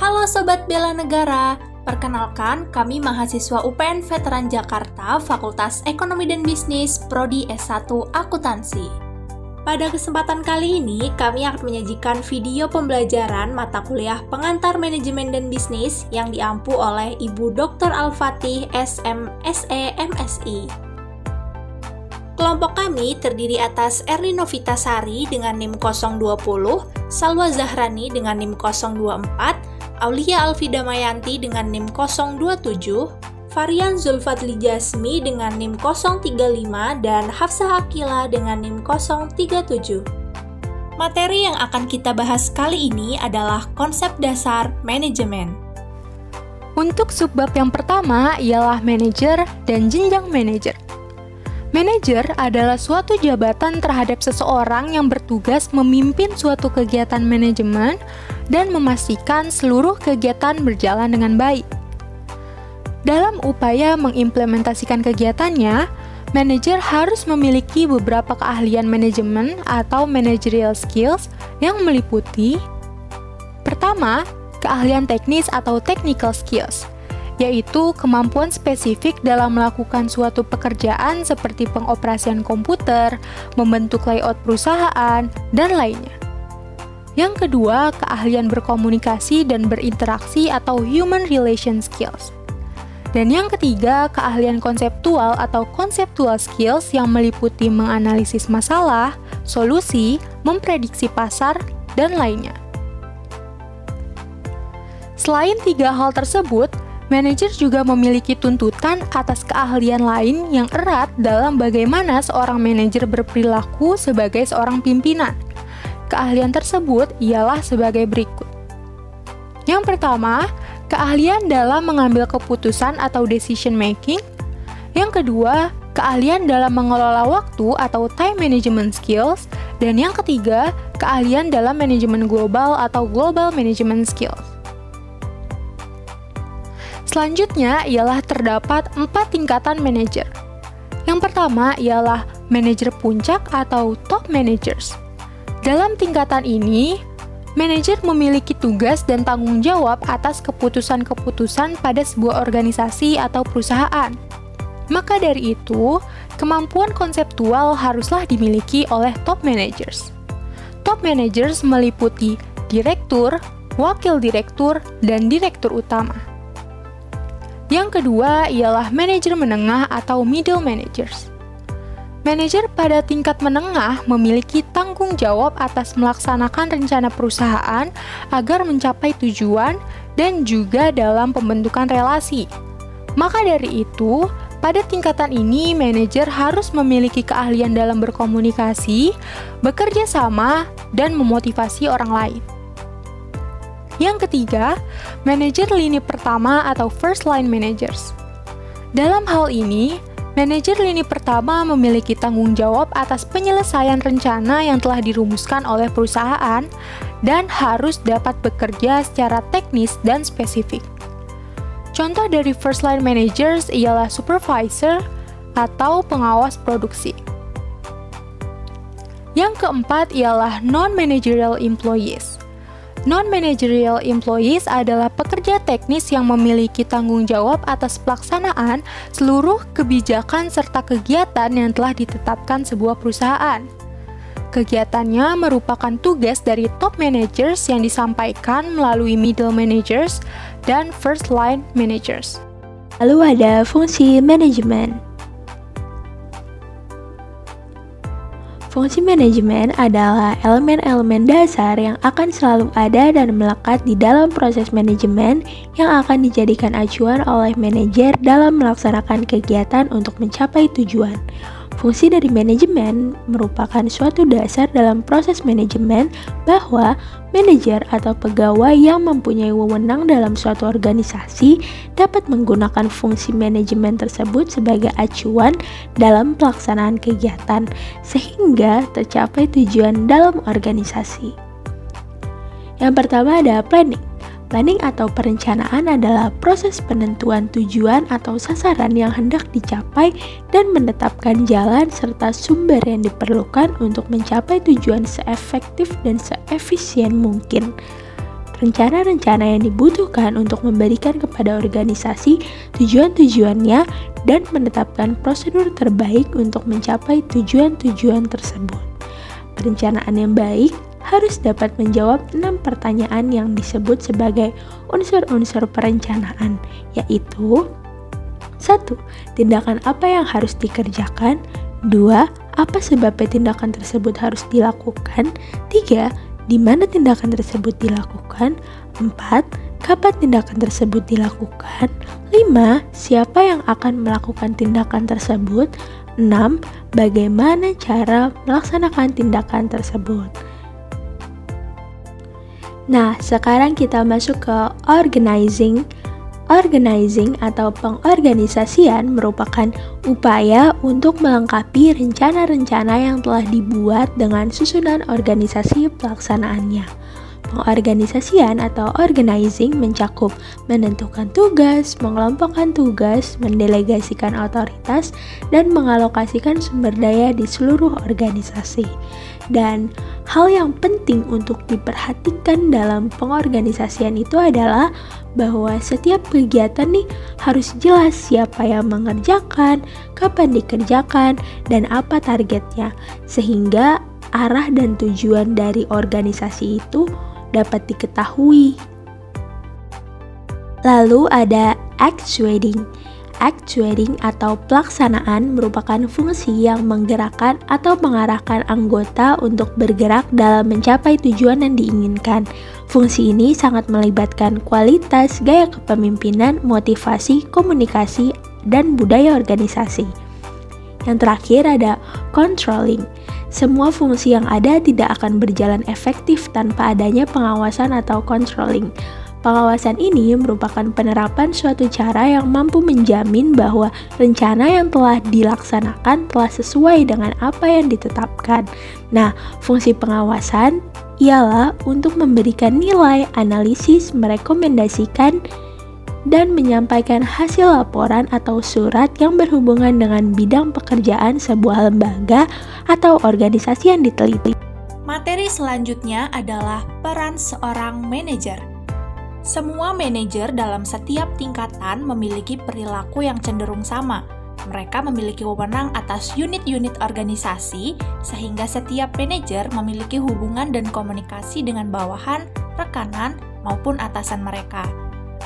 Halo Sobat Bela Negara, perkenalkan kami mahasiswa UPN Veteran Jakarta, Fakultas Ekonomi dan Bisnis, Prodi S1 Akuntansi. Pada kesempatan kali ini, kami akan menyajikan video pembelajaran mata kuliah Pengantar Manajemen dan Bisnis yang diampu oleh Ibu Dr. Al-Fatih, SMSE, MSI. Kelompok kami terdiri atas Erlin Novitasari dengan NIM 020, Salwa Zahrani dengan NIM 024, Aulia Alfidamayanti dengan NIM 027, Varian Zulfatli Jasmi dengan NIM 035, dan Hafsah Akila dengan NIM 037. Materi yang akan kita bahas kali ini adalah konsep dasar manajemen. Untuk subbab yang pertama ialah manajer dan jenjang manajer. Manajer adalah suatu jabatan terhadap seseorang yang bertugas memimpin suatu kegiatan manajemen dan memastikan seluruh kegiatan berjalan dengan baik. Dalam upaya mengimplementasikan kegiatannya, manajer harus memiliki beberapa keahlian manajemen atau managerial skills yang meliputi: pertama, keahlian teknis atau technical skills, yaitu kemampuan spesifik dalam melakukan suatu pekerjaan seperti pengoperasian komputer, membentuk layout perusahaan, dan lainnya. Yang kedua, keahlian berkomunikasi dan berinteraksi atau human relation skills. Dan yang ketiga, keahlian konseptual atau conceptual skills yang meliputi menganalisis masalah, solusi, memprediksi pasar, dan lainnya. Selain tiga hal tersebut, manajer juga memiliki tuntutan atas keahlian lain yang erat dalam bagaimana seorang manajer berperilaku sebagai seorang pimpinan. Keahlian tersebut ialah sebagai berikut. Yang pertama, keahlian dalam mengambil keputusan atau decision making. Yang kedua, keahlian dalam mengelola waktu atau time management skills. Dan yang ketiga, keahlian dalam manajemen global atau global management skills. Selanjutnya ialah terdapat 4 tingkatan manajer. Yang pertama ialah manajer puncak atau top managers. Dalam tingkatan ini, manajer memiliki tugas dan tanggung jawab atas keputusan-keputusan pada sebuah organisasi atau perusahaan. Maka dari itu, kemampuan konseptual haruslah dimiliki oleh top managers. Top managers meliputi direktur, wakil direktur, dan direktur utama. Yang kedua ialah manajer menengah atau middle managers. Manajer pada tingkat menengah memiliki tanggung jawab atas melaksanakan rencana perusahaan agar mencapai tujuan dan juga dalam pembentukan relasi. Maka dari itu, pada tingkatan ini manajer harus memiliki keahlian dalam berkomunikasi, bekerja sama, dan memotivasi orang lain. Yang ketiga, manajer lini pertama atau first line managers. Dalam hal ini, manajer lini pertama memiliki tanggung jawab atas penyelesaian rencana yang telah dirumuskan oleh perusahaan dan harus dapat bekerja secara teknis dan spesifik. Contoh dari first line managers ialah supervisor atau pengawas produksi. Yang keempat ialah non-managerial employees. Non-managerial employees adalah pekerja teknis yang memiliki tanggung jawab atas pelaksanaan seluruh kebijakan serta kegiatan yang telah ditetapkan sebuah perusahaan. Kegiatannya merupakan tugas dari top managers yang disampaikan melalui middle managers dan first line managers. Lalu ada fungsi manajemen. Fungsi manajemen adalah elemen-elemen dasar yang akan selalu ada dan melekat di dalam proses manajemen yang akan dijadikan acuan oleh manajer dalam melaksanakan kegiatan untuk mencapai tujuan. Fungsi dari manajemen merupakan suatu dasar dalam proses manajemen bahwa manajer atau pegawai yang mempunyai wewenang dalam suatu organisasi dapat menggunakan fungsi manajemen tersebut sebagai acuan dalam pelaksanaan kegiatan sehingga tercapai tujuan dalam organisasi. Yang pertama ada planning. Planning atau perencanaan adalah proses penentuan tujuan atau sasaran yang hendak dicapai dan menetapkan jalan serta sumber yang diperlukan untuk mencapai tujuan seefektif dan seefisien mungkin. rencana-rencana yang dibutuhkan untuk memberikan kepada organisasi tujuan-tujuannya dan menetapkan prosedur terbaik untuk mencapai tujuan-tujuan tersebut. Perencanaan yang baik harus dapat menjawab 6 pertanyaan yang disebut sebagai unsur-unsur perencanaan, yaitu 1. Tindakan apa yang harus dikerjakan? 2. Apa sebabnya tindakan tersebut harus dilakukan? 3. Di mana tindakan tersebut dilakukan? 4. Kapan tindakan tersebut dilakukan? 5. Siapa yang akan melakukan tindakan tersebut? 6. Bagaimana cara melaksanakan tindakan tersebut? Nah, sekarang kita masuk ke organizing. Organizing atau pengorganisasian merupakan upaya untuk melengkapi rencana-rencana yang telah dibuat dengan susunan organisasi pelaksanaannya. Pengorganisasian atau organizing mencakup menentukan tugas, mengelompokkan tugas, mendelegasikan otoritas, dan mengalokasikan sumber daya di seluruh organisasi. Dan hal yang penting untuk diperhatikan dalam pengorganisasian itu adalah bahwa setiap kegiatan nih harus jelas siapa yang mengerjakan, kapan dikerjakan, dan apa targetnya, sehingga arah dan tujuan dari organisasi itu dapat diketahui. Lalu ada actuating. Actuating atau pelaksanaan merupakan fungsi yang menggerakkan atau mengarahkan anggota untuk bergerak dalam mencapai tujuan yang diinginkan. Fungsi ini sangat melibatkan kualitas, gaya kepemimpinan, motivasi, komunikasi, dan budaya organisasi. Yang terakhir ada controlling. Semua fungsi yang ada tidak akan berjalan efektif tanpa adanya pengawasan atau controlling. Pengawasan ini merupakan penerapan suatu cara yang mampu menjamin bahwa rencana yang telah dilaksanakan telah sesuai dengan apa yang ditetapkan. Nah, fungsi pengawasan ialah untuk memberikan nilai, analisis, merekomendasikan, dan menyampaikan hasil laporan atau surat yang berhubungan dengan bidang pekerjaan sebuah lembaga atau organisasi yang diteliti. Materi selanjutnya adalah peran seorang manajer. Semua manajer dalam setiap tingkatan memiliki perilaku yang cenderung sama. Mereka memiliki wewenang atas unit-unit organisasi, sehingga setiap manajer memiliki hubungan dan komunikasi dengan bawahan, rekanan, maupun atasan mereka.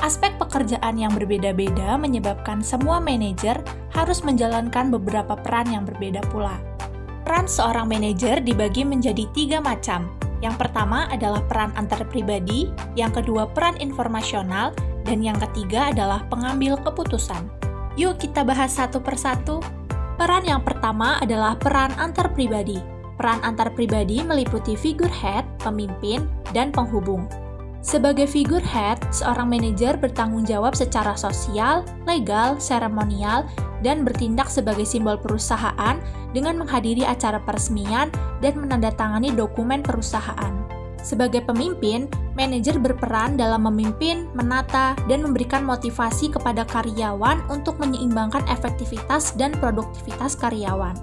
Aspek pekerjaan yang berbeda-beda menyebabkan semua manajer harus menjalankan beberapa peran yang berbeda pula. Peran seorang manajer dibagi menjadi 3 macam. Yang pertama adalah peran antar pribadi, yang kedua peran informasional, dan yang ketiga adalah pengambil keputusan. Yuk kita bahas satu persatu. Peran yang pertama adalah peran antar pribadi. Peran antar pribadi meliputi figurehead, pemimpin, dan penghubung. Sebagai figurehead, seorang manajer bertanggung jawab secara sosial, legal, seremonial, dan bertindak sebagai simbol perusahaan dengan menghadiri acara peresmian dan menandatangani dokumen perusahaan. Sebagai pemimpin, manajer berperan dalam memimpin, menata, dan memberikan motivasi kepada karyawan untuk menyeimbangkan efektivitas dan produktivitas karyawan.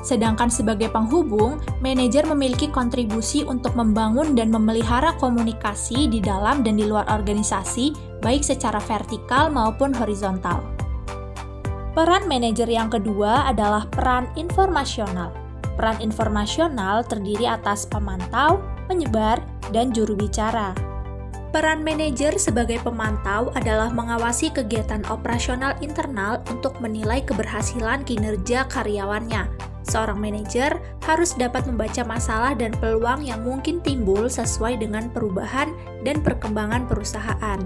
Sedangkan sebagai penghubung, manajer memiliki kontribusi untuk membangun dan memelihara komunikasi di dalam dan di luar organisasi, baik secara vertikal maupun horizontal. Peran manajer yang kedua adalah peran informasional. Peran informasional terdiri atas pemantau, penyebar, dan juru bicara. Peran manajer sebagai pemantau adalah mengawasi kegiatan operasional internal untuk menilai keberhasilan kinerja karyawannya. Seorang manajer harus dapat membaca masalah dan peluang yang mungkin timbul sesuai dengan perubahan dan perkembangan perusahaan.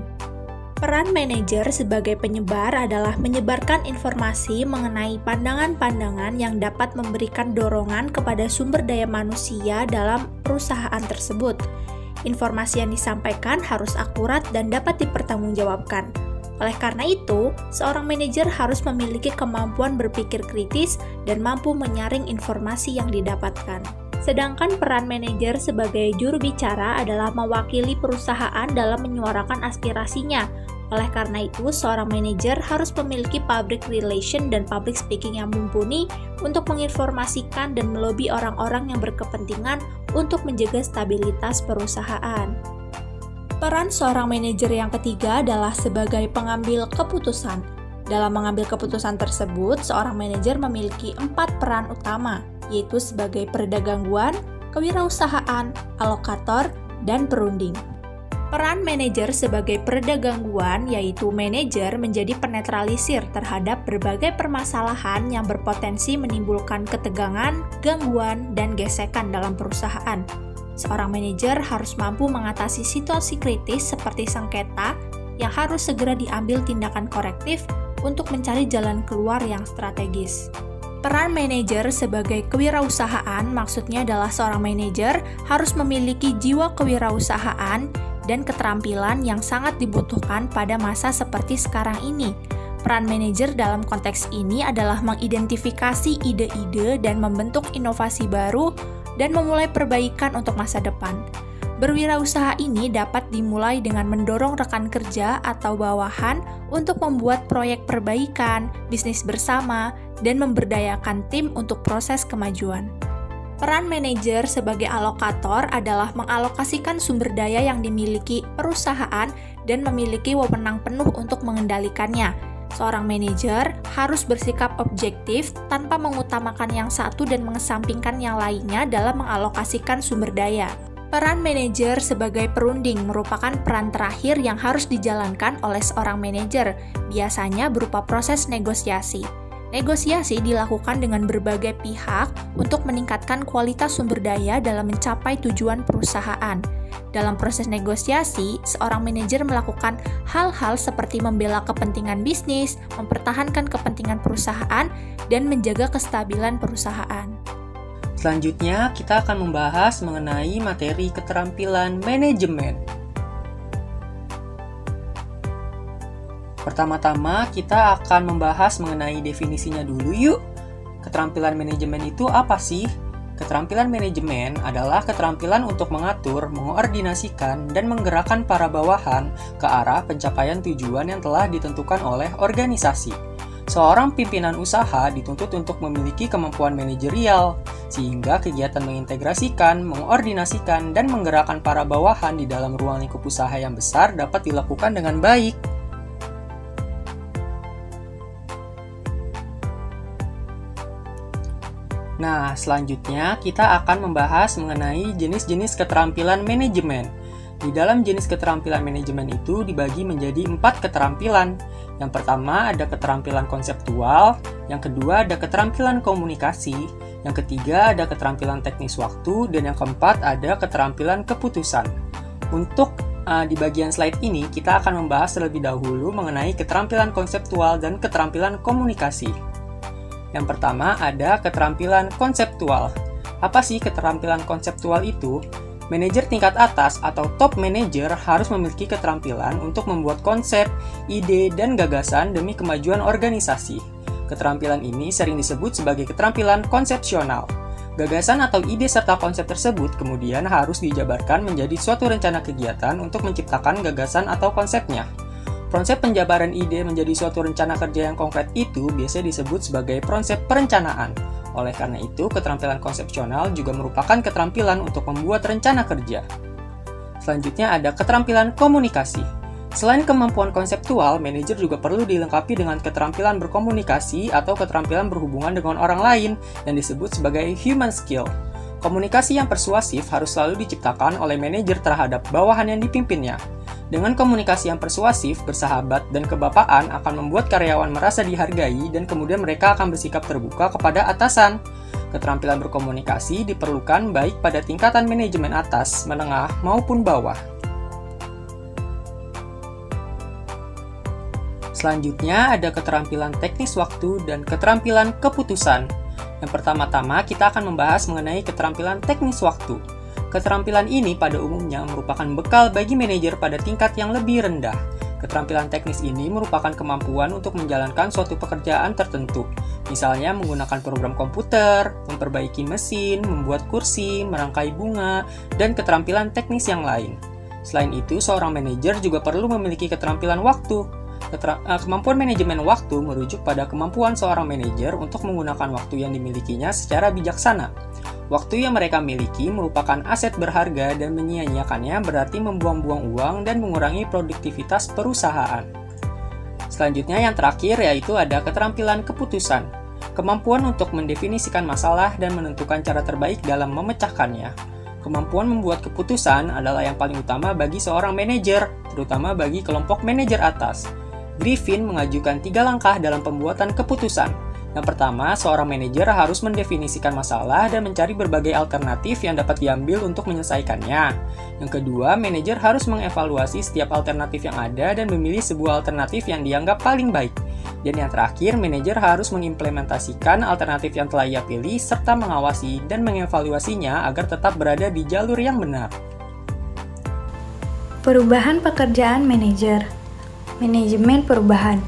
Peran manajer sebagai penyebar adalah menyebarkan informasi mengenai pandangan-pandangan yang dapat memberikan dorongan kepada sumber daya manusia dalam perusahaan tersebut. Informasi yang disampaikan harus akurat dan dapat dipertanggungjawabkan. Oleh karena itu, seorang manajer harus memiliki kemampuan berpikir kritis dan mampu menyaring informasi yang didapatkan. Sedangkan peran manajer sebagai juru bicara adalah mewakili perusahaan dalam menyuarakan aspirasinya. Oleh karena itu, seorang manajer harus memiliki public relation dan public speaking yang mumpuni untuk menginformasikan dan melobi orang-orang yang berkepentingan untuk menjaga stabilitas perusahaan. Peran seorang manajer yang ketiga adalah sebagai pengambil keputusan. Dalam mengambil keputusan tersebut, seorang manajer memiliki 4 peran utama, yaitu sebagai peredam gangguan, kewirausahaan, alokator, dan perunding. Peran manajer sebagai pereda gangguan yaitu manajer menjadi penetralisir terhadap berbagai permasalahan yang berpotensi menimbulkan ketegangan, gangguan, dan gesekan dalam perusahaan. Seorang manajer harus mampu mengatasi situasi kritis seperti sengketa yang harus segera diambil tindakan korektif untuk mencari jalan keluar yang strategis. Peran manajer sebagai kewirausahaan maksudnya adalah seorang manajer harus memiliki jiwa kewirausahaan dan keterampilan yang sangat dibutuhkan pada masa seperti sekarang ini. Peran manajer dalam konteks ini adalah mengidentifikasi ide-ide dan membentuk inovasi baru dan memulai perbaikan untuk masa depan. Berwirausaha ini dapat dimulai dengan mendorong rekan kerja atau bawahan untuk membuat proyek perbaikan, bisnis bersama, dan memberdayakan tim untuk proses kemajuan. Peran manajer sebagai alokator adalah mengalokasikan sumber daya yang dimiliki perusahaan dan memiliki wewenang penuh untuk mengendalikannya. Seorang manajer harus bersikap objektif tanpa mengutamakan yang satu dan mengesampingkan yang lainnya dalam mengalokasikan sumber daya. Peran manajer sebagai perunding merupakan peran terakhir yang harus dijalankan oleh seorang manajer, biasanya berupa proses negosiasi. Negosiasi dilakukan dengan berbagai pihak untuk meningkatkan kualitas sumber daya dalam mencapai tujuan perusahaan. Dalam proses negosiasi, seorang manajer melakukan hal-hal seperti membela kepentingan bisnis, mempertahankan kepentingan perusahaan, dan menjaga kestabilan perusahaan. Selanjutnya, kita akan membahas mengenai materi keterampilan manajemen. Pertama-tama, kita akan membahas mengenai definisinya dulu yuk. Keterampilan manajemen itu apa sih? Keterampilan manajemen adalah keterampilan untuk mengatur, mengordinasikan, dan menggerakkan para bawahan ke arah pencapaian tujuan yang telah ditentukan oleh organisasi. Seorang pimpinan usaha dituntut untuk memiliki kemampuan manajerial, sehingga kegiatan mengintegrasikan, mengordinasikan, dan menggerakkan para bawahan di dalam ruang lingkup usaha yang besar dapat dilakukan dengan baik. Nah, selanjutnya kita akan membahas mengenai jenis-jenis keterampilan manajemen. Di dalam jenis keterampilan manajemen itu dibagi menjadi 4 keterampilan. Yang pertama ada keterampilan konseptual, yang kedua ada keterampilan komunikasi, yang ketiga ada keterampilan teknis waktu, dan yang keempat ada keterampilan keputusan. Untuk di bagian slide ini kita akan membahas terlebih dahulu mengenai keterampilan konseptual dan keterampilan komunikasi. Yang pertama ada keterampilan konseptual. Apa sih keterampilan konseptual itu? Manajer tingkat atas atau top manager harus memiliki keterampilan untuk membuat konsep, ide, dan gagasan demi kemajuan organisasi. Keterampilan ini sering disebut sebagai keterampilan konsepsional. Gagasan atau ide serta konsep tersebut kemudian harus dijabarkan menjadi suatu rencana kegiatan untuk menciptakan gagasan atau konsepnya. Konsep penjabaran ide menjadi suatu rencana kerja yang konkret itu biasanya disebut sebagai konsep perencanaan. Oleh karena itu, keterampilan konsepsional juga merupakan keterampilan untuk membuat rencana kerja. Selanjutnya ada keterampilan komunikasi. Selain kemampuan konseptual, manajer juga perlu dilengkapi dengan keterampilan berkomunikasi atau keterampilan berhubungan dengan orang lain yang disebut sebagai human skill. Komunikasi yang persuasif harus selalu diciptakan oleh manajer terhadap bawahan yang dipimpinnya. Dengan komunikasi yang persuasif, bersahabat, dan kebapaan akan membuat karyawan merasa dihargai dan kemudian mereka akan bersikap terbuka kepada atasan. Keterampilan berkomunikasi diperlukan baik pada tingkatan manajemen atas, menengah, maupun bawah. Selanjutnya ada keterampilan teknis waktu dan keterampilan keputusan. Yang pertama-tama kita akan membahas mengenai keterampilan teknis waktu. Keterampilan ini pada umumnya merupakan bekal bagi manajer pada tingkat yang lebih rendah. Keterampilan teknis ini merupakan kemampuan untuk menjalankan suatu pekerjaan tertentu, misalnya menggunakan program komputer, memperbaiki mesin, membuat kursi, merangkai bunga, dan keterampilan teknis yang lain. Selain itu, seorang manajer juga perlu memiliki keterampilan waktu. Kemampuan manajemen waktu merujuk pada kemampuan seorang manajer untuk menggunakan waktu yang dimilikinya secara bijaksana. Waktu yang mereka miliki merupakan aset berharga dan menyia-nyiakannya berarti membuang-buang uang dan mengurangi produktivitas perusahaan. Selanjutnya yang terakhir yaitu ada keterampilan keputusan. Kemampuan untuk mendefinisikan masalah dan menentukan cara terbaik dalam memecahkannya. Kemampuan membuat keputusan adalah yang paling utama bagi seorang manajer, terutama bagi kelompok manajer atas. Griffin mengajukan 3 langkah dalam pembuatan keputusan. Yang pertama, seorang manajer harus mendefinisikan masalah dan mencari berbagai alternatif yang dapat diambil untuk menyelesaikannya. Yang kedua, manajer harus mengevaluasi setiap alternatif yang ada dan memilih sebuah alternatif yang dianggap paling baik. Dan yang terakhir, manajer harus mengimplementasikan alternatif yang telah ia pilih serta mengawasi dan mengevaluasinya agar tetap berada di jalur yang benar. Perubahan pekerjaan manajer. Manajemen perubahan.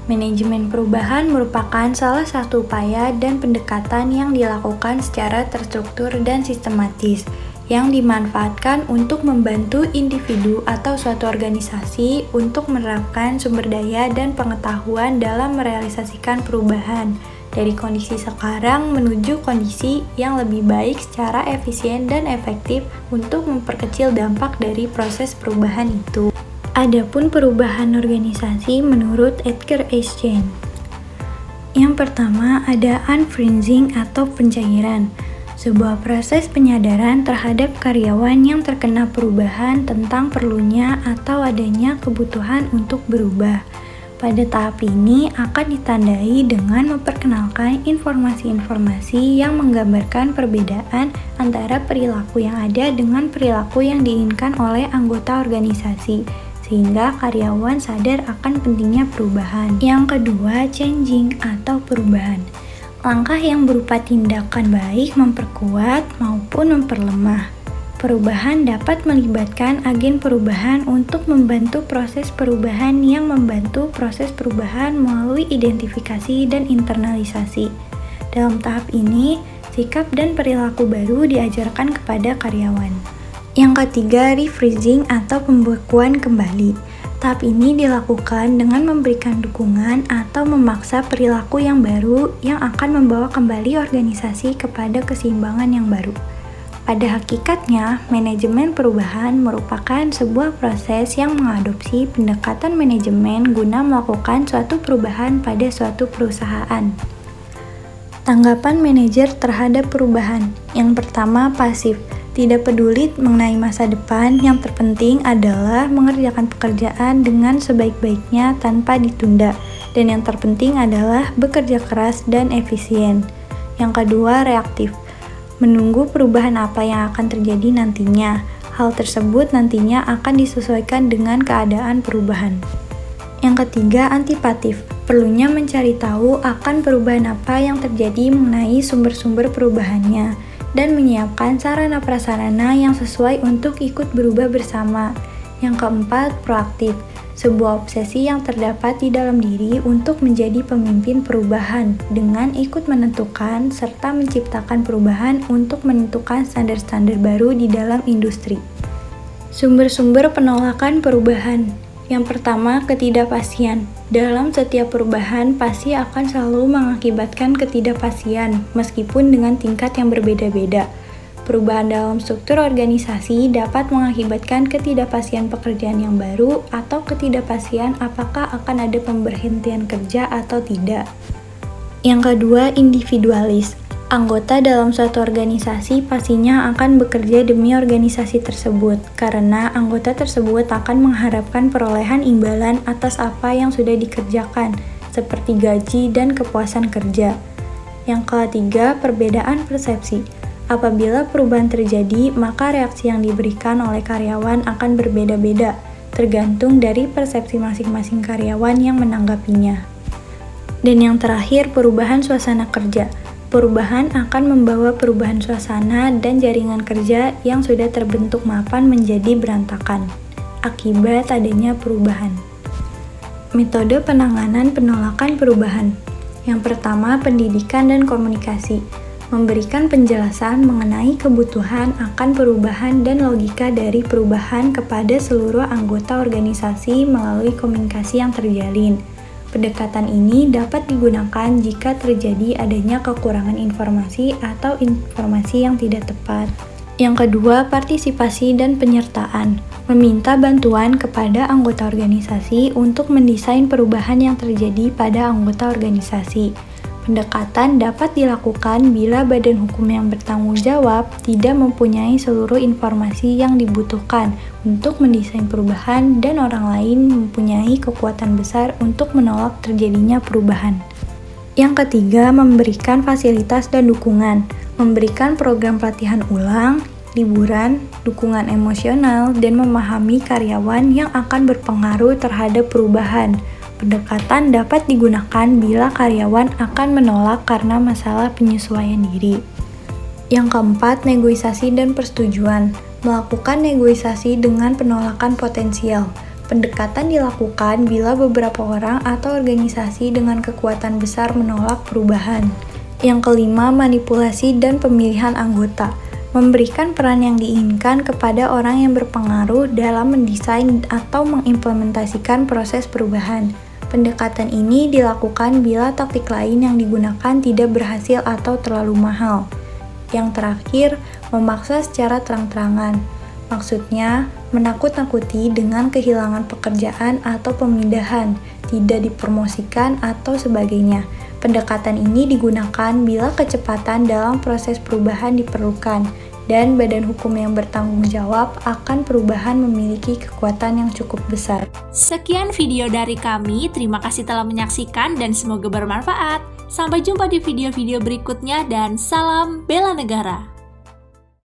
Manajemen perubahan merupakan salah satu upaya dan pendekatan yang dilakukan secara terstruktur dan sistematis, yang dimanfaatkan untuk membantu individu atau suatu organisasi untuk menerapkan sumber daya dan pengetahuan dalam merealisasikan perubahan dari kondisi sekarang menuju kondisi yang lebih baik secara efisien dan efektif untuk memperkecil dampak dari proses perubahan itu. Adapun perubahan organisasi menurut Edgar Schein. Yang pertama ada unfreezing atau pencairan, sebuah proses penyadaran terhadap karyawan yang terkena perubahan tentang perlunya atau adanya kebutuhan untuk berubah. Pada tahap ini akan ditandai dengan memperkenalkan informasi-informasi yang menggambarkan perbedaan antara perilaku yang ada dengan perilaku yang diinginkan oleh anggota organisasi, sehingga karyawan sadar akan pentingnya perubahan. Yang kedua, changing atau perubahan. Langkah yang berupa tindakan baik memperkuat maupun memperlemah. Perubahan dapat melibatkan agen perubahan untuk membantu proses perubahan yang membantu proses perubahan melalui identifikasi dan internalisasi. Dalam tahap ini, sikap dan perilaku baru diajarkan kepada karyawan. Yang ketiga, refreezing atau pembekuan kembali. Tahap ini dilakukan dengan memberikan dukungan atau memaksa perilaku yang baru yang akan membawa kembali organisasi kepada keseimbangan yang baru. Pada hakikatnya, manajemen perubahan merupakan sebuah proses yang mengadopsi pendekatan manajemen guna melakukan suatu perubahan pada suatu perusahaan. Tanggapan manajer terhadap perubahan. Yang pertama, pasif. Tidak peduli mengenai masa depan, yang terpenting adalah mengerjakan pekerjaan dengan sebaik-baiknya tanpa ditunda. Dan yang terpenting adalah bekerja keras dan efisien. Yang kedua, reaktif. Menunggu perubahan apa yang akan terjadi nantinya. Hal tersebut nantinya akan disesuaikan dengan keadaan perubahan. Yang ketiga, antipatif. Perlunya mencari tahu akan perubahan apa yang terjadi mengenai sumber-sumber perubahannya dan menyiapkan sarana prasarana yang sesuai untuk ikut berubah bersama. Yang keempat, proaktif. Sebuah obsesi yang terdapat di dalam diri untuk menjadi pemimpin perubahan dengan ikut menentukan serta menciptakan perubahan untuk menentukan standar-standar baru di dalam industri. Sumber-sumber penolakan perubahan. Yang pertama, ketidakpastian. Dalam setiap perubahan pasti akan selalu mengakibatkan ketidakpastian, meskipun dengan tingkat yang berbeda-beda. Perubahan dalam struktur organisasi dapat mengakibatkan ketidakpastian pekerjaan yang baru atau ketidakpastian apakah akan ada pemberhentian kerja atau tidak. Yang kedua, individualis. Anggota dalam suatu organisasi pastinya akan bekerja demi organisasi tersebut, karena anggota tersebut akan mengharapkan perolehan imbalan atas apa yang sudah dikerjakan, seperti gaji dan kepuasan kerja. Yang ketiga, perbedaan persepsi. Apabila perubahan terjadi, maka reaksi yang diberikan oleh karyawan akan berbeda-beda, tergantung dari persepsi masing-masing karyawan yang menanggapinya. Dan yang terakhir, perubahan suasana kerja. Perubahan akan membawa perubahan suasana dan jaringan kerja yang sudah terbentuk mapan menjadi berantakan, akibat adanya perubahan. Metode penanganan penolakan perubahan. Yang pertama, pendidikan dan komunikasi. Memberikan penjelasan mengenai kebutuhan akan perubahan dan logika dari perubahan kepada seluruh anggota organisasi melalui komunikasi yang terjalin. Pendekatan ini dapat digunakan jika terjadi adanya kekurangan informasi atau informasi yang tidak tepat. Yang kedua, partisipasi dan penyertaan. Meminta bantuan kepada anggota organisasi untuk mendesain perubahan yang terjadi pada anggota organisasi. Pendekatan dapat dilakukan bila badan hukum yang bertanggung jawab tidak mempunyai seluruh informasi yang dibutuhkan untuk mendesain perubahan dan orang lain mempunyai kekuatan besar untuk menolak terjadinya perubahan. Yang ketiga, memberikan fasilitas dan dukungan. Memberikan program pelatihan ulang, liburan, dukungan emosional, dan memahami karyawan yang akan berpengaruh terhadap perubahan. Pendekatan dapat digunakan bila karyawan akan menolak karena masalah penyesuaian diri. Yang keempat, negosiasi dan persetujuan. Melakukan negosiasi dengan penolakan potensial. Pendekatan dilakukan bila beberapa orang atau organisasi dengan kekuatan besar menolak perubahan. Yang kelima, manipulasi dan pemilihan anggota. Memberikan peran yang diinginkan kepada orang yang berpengaruh dalam mendesain atau mengimplementasikan proses perubahan. Pendekatan ini dilakukan bila taktik lain yang digunakan tidak berhasil atau terlalu mahal. Yang terakhir, memaksa secara terang-terangan. Maksudnya, menakut-nakuti dengan kehilangan pekerjaan atau pemindahan, tidak dipromosikan atau sebagainya. Pendekatan ini digunakan bila kecepatan dalam proses perubahan diperlukan, dan badan hukum yang bertanggung jawab akan perubahan memiliki kekuatan yang cukup besar. Sekian video dari kami, terima kasih telah menyaksikan dan semoga bermanfaat. Sampai jumpa di video-video berikutnya dan salam bela negara.